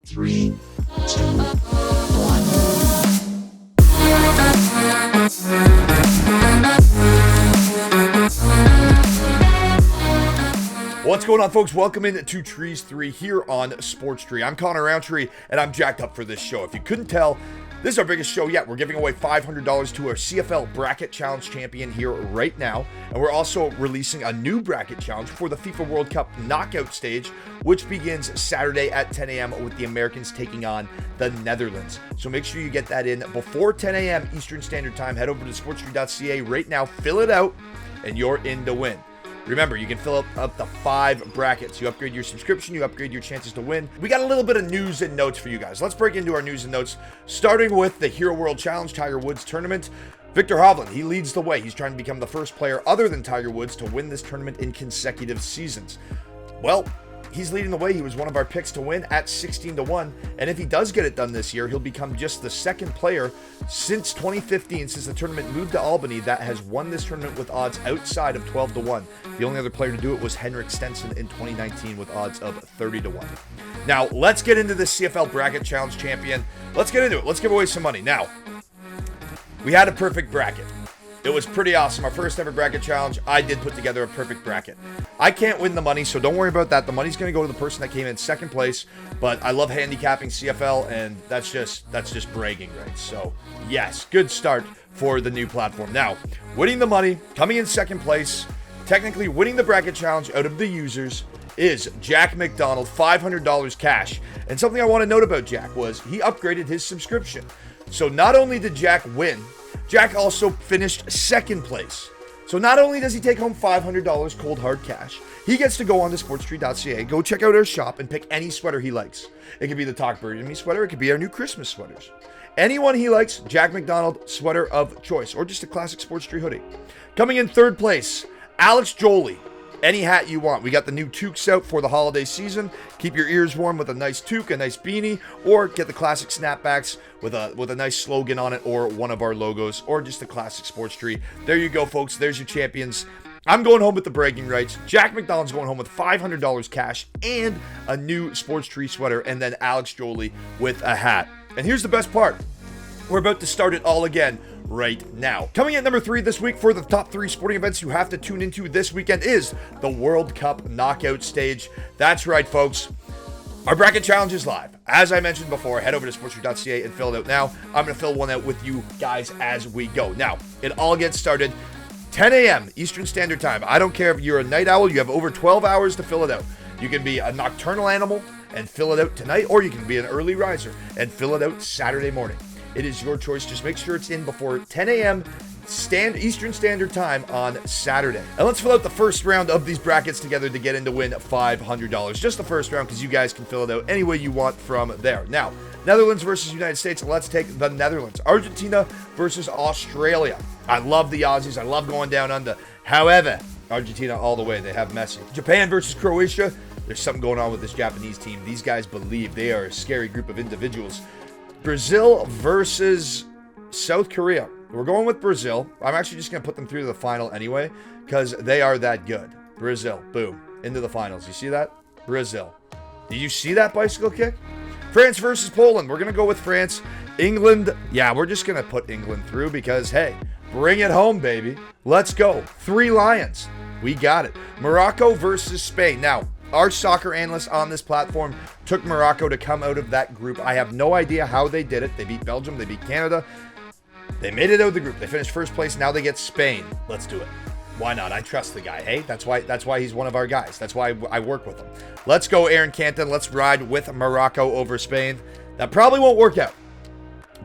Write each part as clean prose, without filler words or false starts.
Three, two, one. What's going on, folks? Welcome in to Trees 3 here on Sports Tree. I'm Connor Roundtree, and I'm jacked up for this show. If you couldn't tell, this is our biggest show yet. We're giving away $500 to our CFL Bracket Challenge champion here right now. And we're also releasing a new bracket challenge for the FIFA World Cup knockout stage, which begins Saturday at 10 a.m. with the Americans taking on the Netherlands. So make sure you get that in before 10 a.m. Eastern Standard Time. Head over to sportstree.ca right now, fill it out, and you're in to win. Remember, you can fill up to 5 brackets. You upgrade your subscription, you upgrade your chances to win. We got a little bit of news and notes for you guys. Let's break into our news and notes, starting with the Hero World Challenge Tiger Woods tournament. Victor Hovland, he leads the way. He's trying to become the first player other than Tiger Woods to win this tournament in consecutive seasons. Well, he's leading the way. He was one of our picks to win at 16-1. And if he does get it done this year, he'll become just the second player since 2015, since the tournament moved to Albany, that has won this tournament with odds outside of 12-1. The only other player to do it was Henrik Stenson in 2019 with odds of 30-1. Now, let's get into this CFL Bracket Challenge champion. Let's get into it. Let's give away some money. Now, we had a perfect bracket. It was pretty awesome. Our first ever bracket challenge, I did put together a perfect bracket. I can't win the money, so don't worry about that. The money's going to go to the person that came in second place, but I love handicapping CFL, and that's just bragging rights. So, yes, good start for the new platform. Now, winning the money, coming in second place, technically winning the bracket challenge out of the users is Jack McDonald, $500 cash. And something I want to note about Jack was he upgraded his subscription. So not only did Jack win, Jack also finished second place. So not only does he take home $500 cold hard cash, he gets to go on to sportstree.ca, go check out our shop, and pick any sweater he likes. It could be the Talk Bird and Me sweater, it could be our new Christmas sweaters. Anyone he likes, Jack McDonald sweater of choice, or just a classic Sports Tree hoodie. Coming in third place, Alex Jolie. Any hat you want. We got the new toques out for the holiday season. Keep your ears warm with a nice toque, a nice beanie, or get the classic snapbacks with a nice slogan on it, or one of our logos, or just the classic Sports Tree. There you go, folks. There's your champions. I'm going home with the bragging rights. Jack McDonald's going home with $500 cash and a new Sports Tree sweater, and then Alex Jolie with a hat. And here's the best part. We're about to start it all again right now. Coming in number 3 this week for the top 3 sporting events you have to tune into this weekend is the World Cup knockout stage. That's right, folks. Our bracket challenge is live. As I mentioned before, head over to sportstree.ca and fill it out now. I'm going to fill one out with you guys as we go. Now, it all gets started 10 a.m. Eastern Standard Time. I don't care if you're a night owl, you have over 12 hours to fill it out. You can be a nocturnal animal and fill it out tonight, or you can be an early riser and fill it out Saturday morning. It is your choice. Just make sure it's in before 10 a.m. Eastern Standard Time on Saturday. And let's fill out the first round of these brackets together to get in to win $500. Just the first round, because you guys can fill it out any way you want from there. Now, Netherlands versus United States. Let's take the Netherlands. Argentina versus Australia. I love the Aussies. I love going down under. However, Argentina all the way. They have Messi. Japan versus Croatia. There's something going on with this Japanese team. These guys believe. They are a scary group of individuals. Brazil versus South Korea. We're going with Brazil. I'm actually just going to put them through to the final anyway, because they are that good. Brazil, boom, into the finals. You see that? Brazil. Did you see that bicycle kick? France versus Poland. We're going to go with France. England, yeah, we're just going to put England through because, hey, bring it home, baby. Let's go. 3 Lions. We got it. Morocco versus Spain. Now, our soccer analysts on this platform took Morocco to come out of that group. I have no idea how they did it. They beat Belgium. They beat Canada. They made it out of the group. They finished first place. Now they get Spain. Let's do it. Why not? I trust the guy. Hey, that's why he's one of our guys. That's why I work with him. Let's go, Aaron Canton. Let's ride with Morocco over Spain. That probably won't work out.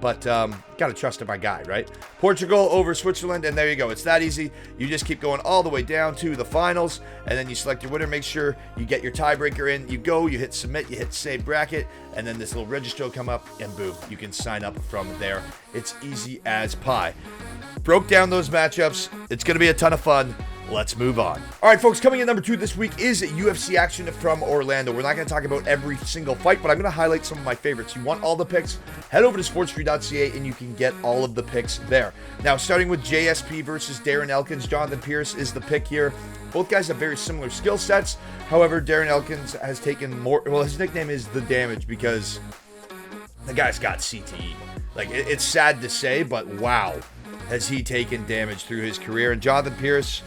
But gotta trust in my guy, right? Portugal over Switzerland, and there you go. It's that easy. You just keep going all the way down to the finals, and then you select your winner. Make sure you get your tiebreaker in. You go, you hit submit, you hit save bracket, and then this little register will come up, and boom, you can sign up from there. It's easy as pie. Broke down those matchups. It's going to be a ton of fun. Let's move on. All right, folks, coming in number 2 this week is UFC action from Orlando. We're not going to talk about every single fight, but I'm going to highlight some of my favorites. You want all the picks? Head over to sportstree.ca and you can get all of the picks there. Now, starting with JSP versus Darren Elkins, Jonathan Pierce is the pick here. Both guys have very similar skill sets. However, Darren Elkins has taken more. Well, his nickname is The Damage because the guy's got CTE. Like, it's sad to say, but wow, has he taken damage through his career. And Jonathan Pierce,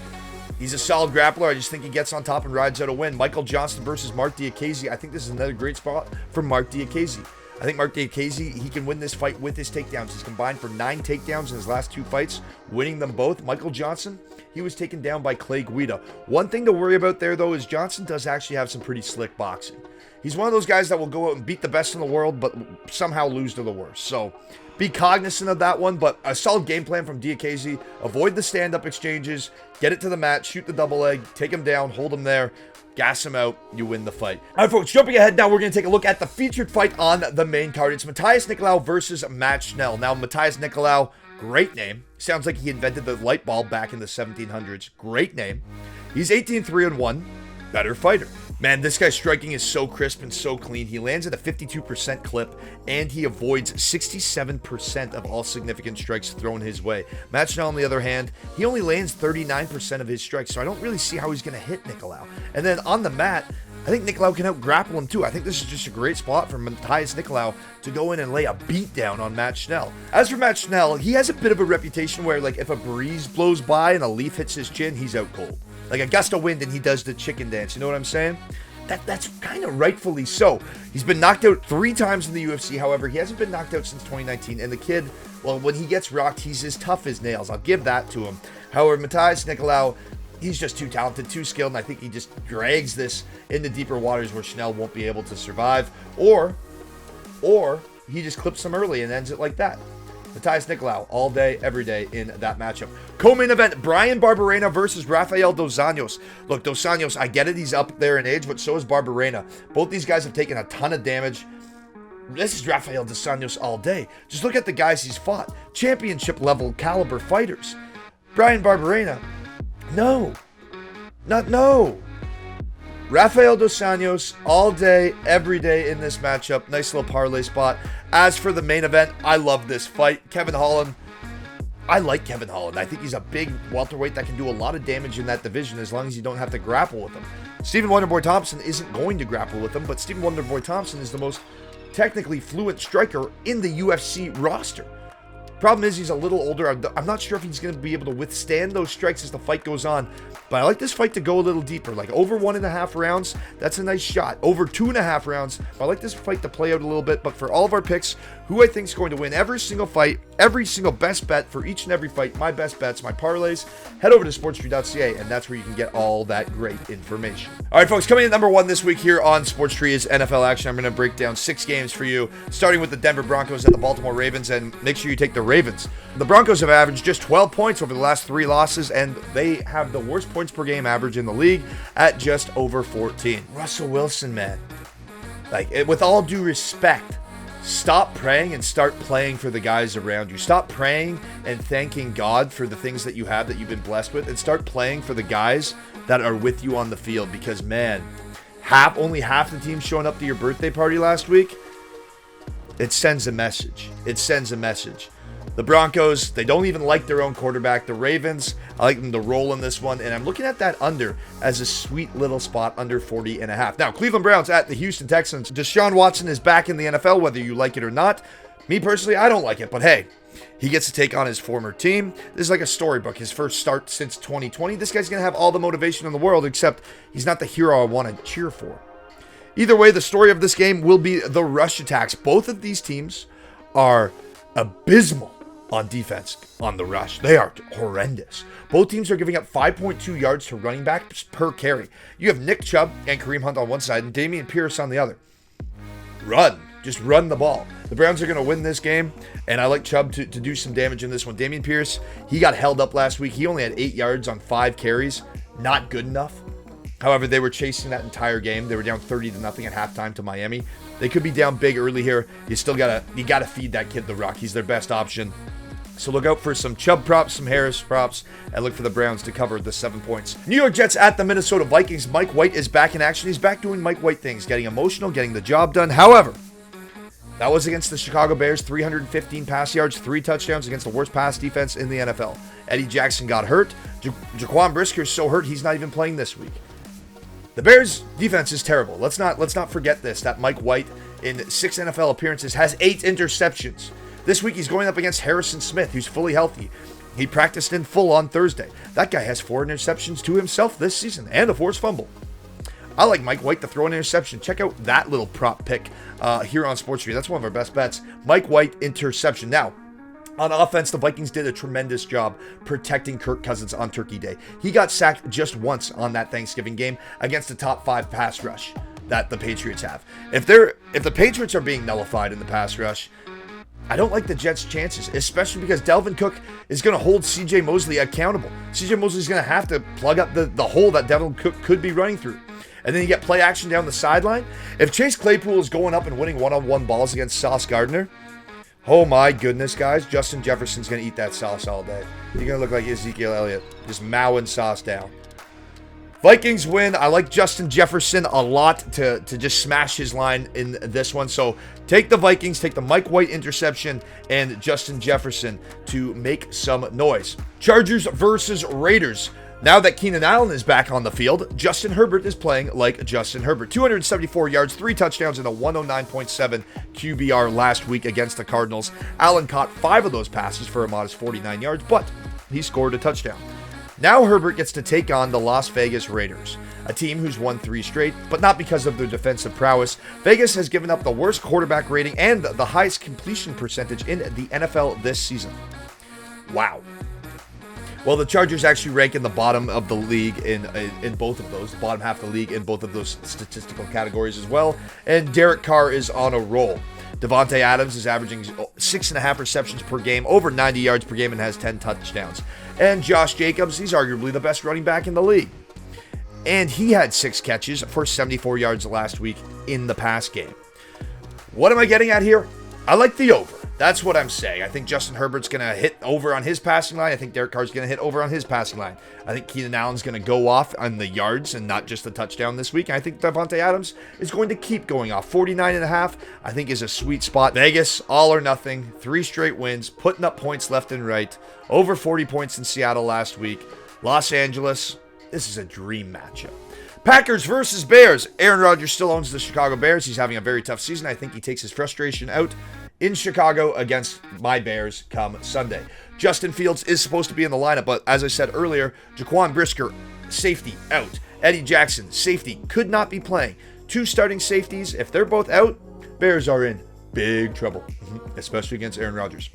he's a solid grappler. I just think he gets on top and rides out a win. Michael Johnson versus Mark Diakiese. I think this is another great spot for Mark Diakiese. I think Mark Diakiese, he can win this fight with his takedowns. He's combined for 9 takedowns in his last 2 fights, winning them both. Michael Johnson, he was taken down by Clay Guida. One thing to worry about there, though, is Johnson does actually have some pretty slick boxing. He's one of those guys that will go out and beat the best in the world, but somehow lose to the worst. So be cognizant of that one, but a solid game plan from Diakiese. Avoid the stand-up exchanges, get it to the mat, shoot the double leg, take him down, hold him there, gas him out, you win the fight. All right, folks, jumping ahead now, we're going to take a look at the featured fight on the main card. It's Matthias Nicolau versus Matt Schnell. Now, Matthias Nicolau, great name. Sounds like he invented the light bulb back in the 1700s. Great name. He's 18-3-1, better fighter. Man, this guy's striking is so crisp and so clean. He lands at a 52% clip, and he avoids 67% of all significant strikes thrown his way. Matt Schnell, on the other hand, he only lands 39% of his strikes, so I don't really see how he's going to hit Nicolau. And then on the mat, I think Nicolau can out-grapple him too. I think this is just a great spot for Matthias Nicolau to go in and lay a beat down on Matt Schnell. As for Matt Schnell, he has a bit of a reputation where, like, if a breeze blows by and a leaf hits his chin, he's out cold. Like a gust of wind and he does the chicken dance. You know what I'm saying? That's kind of rightfully so. He's been knocked out 3 times in the UFC. However, he hasn't been knocked out since 2019. And the kid, well, when he gets rocked, he's as tough as nails. I'll give that to him. However, Matthias Nicolau, he's just too talented, too skilled, and I think he just drags this into deeper waters where Schnell won't be able to survive. Or he just clips him early and ends it like that. Matthias Nicolau, all day, every day in that matchup. Co-main event, Brian Barberena versus Rafael Dos Anjos. Look, Dos Anjos, I get it, he's up there in age, but so is Barberena. Both these guys have taken a ton of damage. This is Rafael Dos Anjos all day. Just look at the guys he's fought. Championship level caliber fighters. Brian Barberena, no. Rafael Dos Anjos all day, every day in this matchup. Nice little parlay spot. As for the main event, I love this fight. Kevin Holland. I like Kevin Holland. I think he's a big welterweight that can do a lot of damage in that division as long as you don't have to grapple with him. Stephen Wonderboy Thompson isn't going to grapple with him, but Stephen Wonderboy Thompson is the most technically fluent striker in the UFC roster. Problem is, he's a little older. I'm not sure if he's going to be able to withstand those strikes as the fight goes on. But I like this fight to go a little deeper. Like over 1.5 rounds, that's a nice shot. Over 2.5 rounds, I like this fight to play out a little bit. But for all of our picks, who I think is going to win every single fight, every single best bet for each and every fight, my best bets, my parlays, head over to sportstree.ca, and that's where you can get all that great information. All right, folks, coming in number 1 this week here on Sportstree is NFL action. I'm going to break down 6 games for you, starting with the Denver Broncos and the Baltimore Ravens, and make sure you take the Ravens. The Broncos have averaged just 12 points over the last 3 losses, and they have the worst points per game average in the league at just over 14. Russell Wilson, man. Like, with all due respect, stop praying and start playing for the guys around you. Stop praying and thanking God for the things that you have that you've been blessed with, and start playing for the guys that are with you on the field. Because, man, only half the team showing up to your birthday party last week, it sends a message. It sends a message. The Broncos, they don't even like their own quarterback. The Ravens, I like them to roll in this one. And I'm looking at that under as a sweet little spot under 40.5. Now, Cleveland Browns at the Houston Texans. Deshaun Watson is back in the NFL, whether you like it or not. Me personally, I don't like it. But hey, he gets to take on his former team. This is like a storybook. His first start since 2020. This guy's going to have all the motivation in the world, except he's not the hero I want to cheer for. Either way, the story of this game will be the rush attacks. Both of these teams are abysmal on defense on the rush. They are horrendous. Both teams are giving up 5.2 yards to running backs per carry. You have Nick Chubb and Kareem Hunt on one side and Dameon Pierce on the other. Just run the ball. The Browns are going to win this game, and I like Chubb to do some damage in this one. Dameon Pierce, he got held up last week. He only had 8 yards on 5 carries. Not good enough. However, they were chasing that entire game. They were down 30-0 at halftime to Miami. They could be down big early here. You gotta feed that kid the rock. He's their best option. So look out for some Chubb props, some Harris props, and look for the Browns to cover the 7 points. New York Jets at the Minnesota Vikings. Mike White is back in action. He's back doing Mike White things, getting emotional, getting the job done. However, that was against the Chicago Bears, 315 pass yards, 3 touchdowns against the worst pass defense in the NFL. Eddie Jackson got hurt. Jaquan Brisker's so hurt he's not even playing this week. The Bears' defense is terrible. Let's not forget this, that Mike White in 6 NFL appearances has 8 interceptions. This week he's going up against Harrison Smith, who's fully healthy. He practiced in full on Thursday. That guy has 4 interceptions to himself this season and a forced fumble. I like Mike White to throw an interception. Check out that little prop pick here on Sports Street. That's one of our best bets. Mike White interception. Now, on offense, the Vikings did a tremendous job protecting Kirk Cousins on Turkey Day. He got sacked just once on that Thanksgiving game against the top 5 pass rush that the Patriots have. If the Patriots are being nullified in the pass rush, I don't like the Jets' chances, especially because Dalvin Cook is going to hold C.J. Mosley accountable. C.J. Mosley is going to have to plug up the hole that Dalvin Cook could be running through. And then you get play action down the sideline. If Chase Claypool is going up and winning one-on-one balls against Sauce Gardner, oh my goodness, guys, Justin Jefferson's going to eat that sauce all day. You're going to look like Ezekiel Elliott, just mowing sauce down. Vikings win. I like Justin Jefferson a lot to just smash his line in this one. So take the Vikings, take the Mike White interception, and Justin Jefferson to make some noise. Chargers versus Raiders. Now that Keenan Allen is back on the field, Justin Herbert is playing like Justin Herbert. 274 yards, 3 touchdowns, and a 109.7 QBR last week against the Cardinals. Allen caught 5 of those passes for a modest 49 yards, but he scored a touchdown. Now Herbert gets to take on the Las Vegas Raiders, a team who's won 3 straight, but not because of their defensive prowess. Vegas has given up the worst quarterback rating and the highest completion percentage in the NFL this season. Wow. Well, the Chargers actually rank in the bottom of the league in both of those, the bottom half of the league in both of those statistical categories as well, and Derek Carr is on a roll. Devontae Adams is averaging 6.5 receptions per game, over 90 yards per game, and has 10 touchdowns. And Josh Jacobs, he's arguably the best running back in the league. And he had 6 catches for 74 yards last week in the pass game. What am I getting at here? I like the over. That's what I'm saying. I think Justin Herbert's going to hit over on his passing line. I think Derek Carr's going to hit over on his passing line. I think Keenan Allen's going to go off on the yards and not just the touchdown this week. And I think Devontae Adams is going to keep going off. 49.5, I think, is a sweet spot. Vegas, all or nothing. 3 straight wins, putting up points left and right. Over 40 points in Seattle last week. Los Angeles, this is a dream matchup. Packers versus Bears. Aaron Rodgers still owns the Chicago Bears. He's having a very tough season. I think he takes his frustration out in Chicago against my Bears come Sunday. Justin Fields is supposed to be in the lineup, but as I said earlier, Jaquan Brisker, safety, out. Eddie Jackson, safety, could not be playing. 2 starting safeties, if they're both out, Bears are in big trouble, especially against Aaron Rodgers.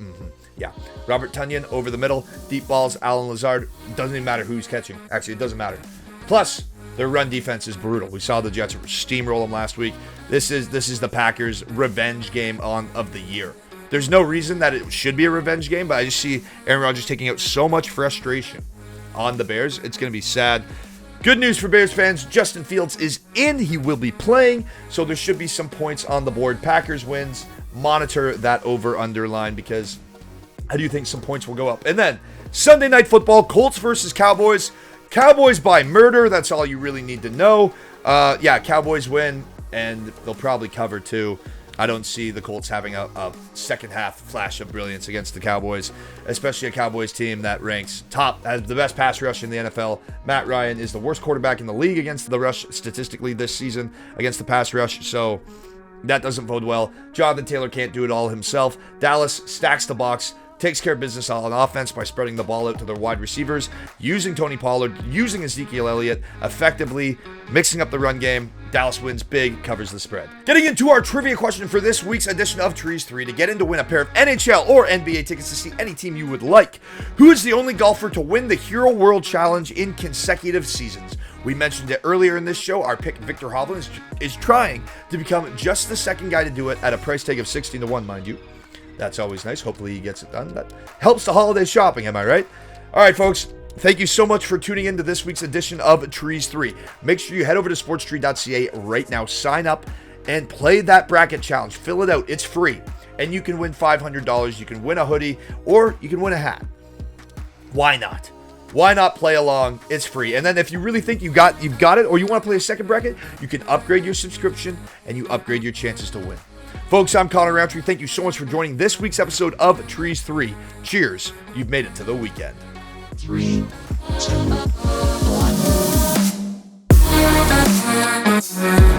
Yeah. Robert Tonyan over the middle, deep balls, Alan Lazard, doesn't even matter who's catching. Actually, it doesn't matter. Plus, their run defense is brutal. We saw the Jets steamroll them last week. This is the Packers' revenge game of the year. There's no reason that it should be a revenge game, but I just see Aaron Rodgers taking out so much frustration on the Bears. It's going to be sad. Good news for Bears fans. Justin Fields is in. He will be playing, so there should be some points on the board. Packers wins. Monitor that over-under line because I do think some points will go up. And then Sunday Night Football, Colts versus Cowboys. Cowboys by murder. That's all you really need to know. Cowboys win, and they'll probably cover too. I don't see the Colts having a second half flash of brilliance against the Cowboys, especially a Cowboys team that ranks top as the best pass rush in the NFL. Matt Ryan is the worst quarterback in the league against the rush statistically this season against the pass rush, so that doesn't bode well. Jonathan Taylor can't do it all himself. Dallas stacks the box, takes care of business on offense by spreading the ball out to their wide receivers, using Tony Pollard, using Ezekiel Elliott, effectively mixing up the run game. Dallas wins big, covers the spread. Getting into our trivia question for this week's edition of Trees 3 to get in to win a pair of NHL or NBA tickets to see any team you would like. Who is the only golfer to win the Hero World Challenge in consecutive seasons? We mentioned it earlier in this show. Our pick, Victor Hovland, is trying to become just the second guy to do it at a price tag of 16-1, mind you. That's always nice. Hopefully he gets it done. That helps the holiday shopping, am I right? All right, folks. Thank you so much for tuning in to this week's edition of Trees 3. Make sure you head over to sportstree.ca right now. Sign up and play that bracket challenge. Fill it out. It's free. And you can win $500. You can win a hoodie, or you can win a hat. Why not? Why not play along? It's free. And then if you really think you've got it, or you want to play a second bracket, you can upgrade your subscription and you upgrade your chances to win. Folks, I'm Connor Roundtree. Thank you so much for joining this week's episode of Trees 3. Cheers. You've made it to the weekend. 3, 2, 1.